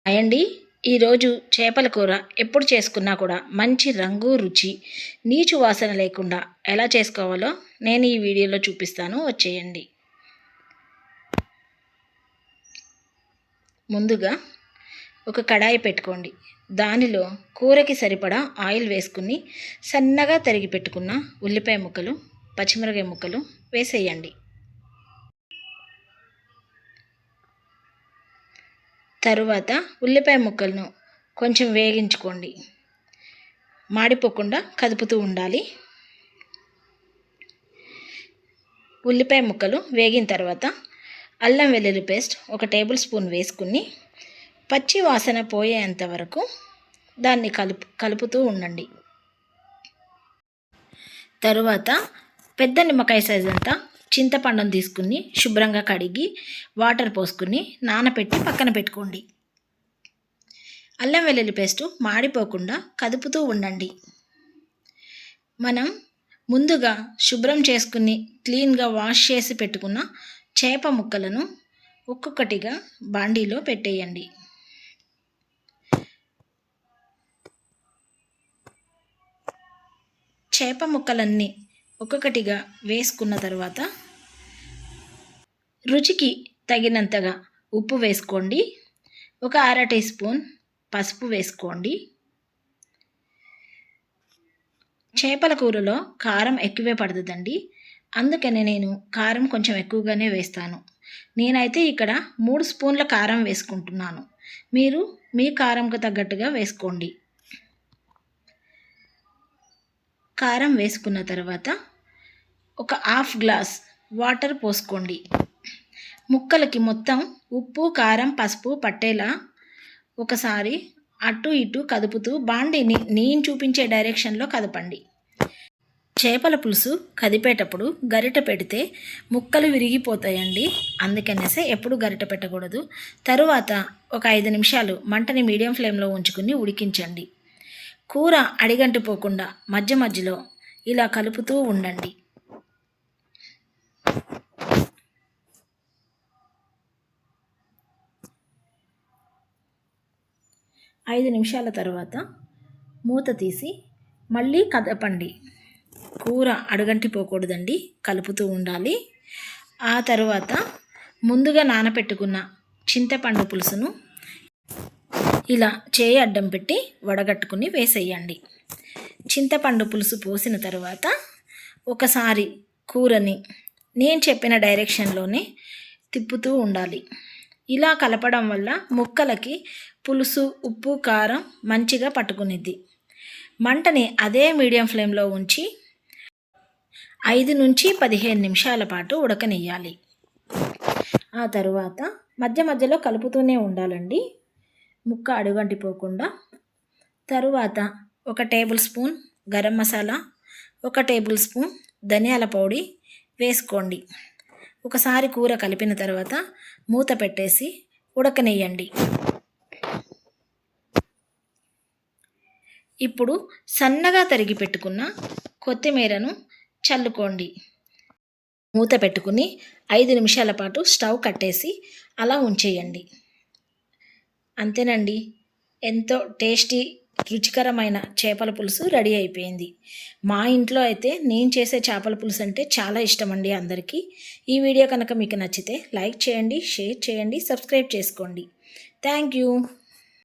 అయండి. ఈరోజు చేపల కూర ఎప్పుడు చేసుకున్నా కూడా మంచి రంగు, రుచి, నీచు వాసన లేకుండా ఎలా చేసుకోవాలో నేను ఈ వీడియోలో చూపిస్తాను. వచ్చేయండి. ముందుగా ఒక కడాయి పెట్టుకోండి. దానిలో కూరకి సరిపడా ఆయిల్ వేసుకుని సన్నగా తరిగి పెట్టుకున్న ఉల్లిపాయ ముక్కలు, పచ్చిమిరపకాయ ముక్కలు వేసేయండి. తరువాత ఉల్లిపాయ ముక్కలను కొంచెం వేగించుకోండి. మాడిపోకుండా కదుపుతూ ఉండాలి. ఉల్లిపాయ ముక్కలు వేగిన తర్వాత అల్లం వెల్లుల్లి పేస్ట్ 1 టేబుల్ స్పూన్ వేసుకుని పచ్చి వాసన పోయేంత వరకు దాన్ని కలుపుతూ ఉండండి. తరువాత పెద్ద నిమ్మకాయ సైజ్ అంతా చింతపండును తీసుకుని శుభ్రంగా కడిగి వాటర్ పోసుకుని నానబెట్టి పక్కన పెట్టుకోండి. అల్లం వెల్లుల్లి పేస్టు మాడిపోకుండా కదుపుతూ ఉండండి. మనం ముందుగా శుభ్రం చేసుకుని క్లీన్గా వాష్ చేసి పెట్టుకున్న చేప ముక్కలను ఒక్కొక్కటిగా బాండీలో పెట్టేయండి. చేప ముక్కలన్నీ ఒక్కొక్కటిగా వేసుకున్న తర్వాత రుచికి తగినంతగా ఉప్పు వేసుకోండి. 1/2 టీ స్పూన్ పసుపు వేసుకోండి. చేపల కూరలో కారం ఎక్కువే పడుతుందండి, అందుకని నేను కారం కొంచెం ఎక్కువగానే వేస్తాను. నేనైతే ఇక్కడ 3 స్పూన్ల కారం వేసుకుంటున్నాను. మీరు మీ కారంకు తగ్గట్టుగా వేసుకోండి. కారం వేసుకున్న తర్వాత 1/2 గ్లాస్ వాటర్ పోసుకోండి. ముక్కలకి మొత్తం ఉప్పు, కారం, పసుపు పట్టేలా ఒకసారి అటు ఇటు కదుపుతూ బాండీని నేను చూపించే డైరెక్షన్లో కదపండి. చేపల పులుసు కదిపేటప్పుడు గరిటె పెడితే ముక్కలు విరిగిపోతాయండి, అందుకనేసి ఎప్పుడు గరిటె పెట్టకూడదు. తరువాత ఒక 5 నిమిషాలు మంటని మీడియం ఫ్లేమ్లో ఉంచుకుని ఉడికించండి. కూర అడిగంటిపోకుండా మధ్య మధ్యలో ఇలా కలుపుతూ ఉండండి. 5 నిమిషాల తర్వాత మూత తీసి మళ్ళీ కదపండి. కూర అడుగంటిపోకూడదండి, కలుపుతూ ఉండాలి. ఆ తర్వాత ముందుగా నానపెట్టుకున్న చింతపండు పులుసును ఇలా చేయి అడ్డం పెట్టి వడగట్టుకుని వేసేయండి. చింతపండు పులుసు పోసిన తర్వాత ఒకసారి కూరని నేను చెప్పిన డైరెక్షన్లోనే తిప్పుతూ ఉండాలి. ఇలా కలపడం వల్ల ముక్కలకి పులుసు, ఉప్పు, కారం మంచిగా పట్టుకునిద్ది. మంటని అదే మీడియం ఫ్లేమ్లో ఉంచి 5 నుంచి 15 నిమిషాల పాటు ఉడకనియ్యాలి. ఆ తరువాత మధ్య మధ్యలో కలుపుతూనే ఉండాలండి, ముక్క అడుగంటిపోకుండా. తరువాత 1 table spoon garam masala, 1 table spoon ధనియాల పొడి వేసుకోండి. ఒకసారి కూర కలిపిన తర్వాత మూత పెట్టేసి ఉడకనియ్యండి. ఇప్పుడు సన్నగా తరిగి పెట్టుకున్న కొత్తిమీరను చల్లుకోండి. మూత పెట్టుకుని 5 నిమిషాల పాటు స్టవ్ కట్టేసి అలా ఉంచేయండి. అంతేనండి, ఎంతో టేస్టీ రుచికరమైన చేపల పులుసు రెడీ అయిపోయింది. మా ఇంట్లో అయితే నేను చేసే చేపల పులుసు అంటే చాలా ఇష్టం అండి అందరికీ. ఈ వీడియో కనుక మీకు నచ్చితే లైక్ చేయండి, షేర్ చేయండి, సబ్స్క్రైబ్ చేసుకోండి. Thank you.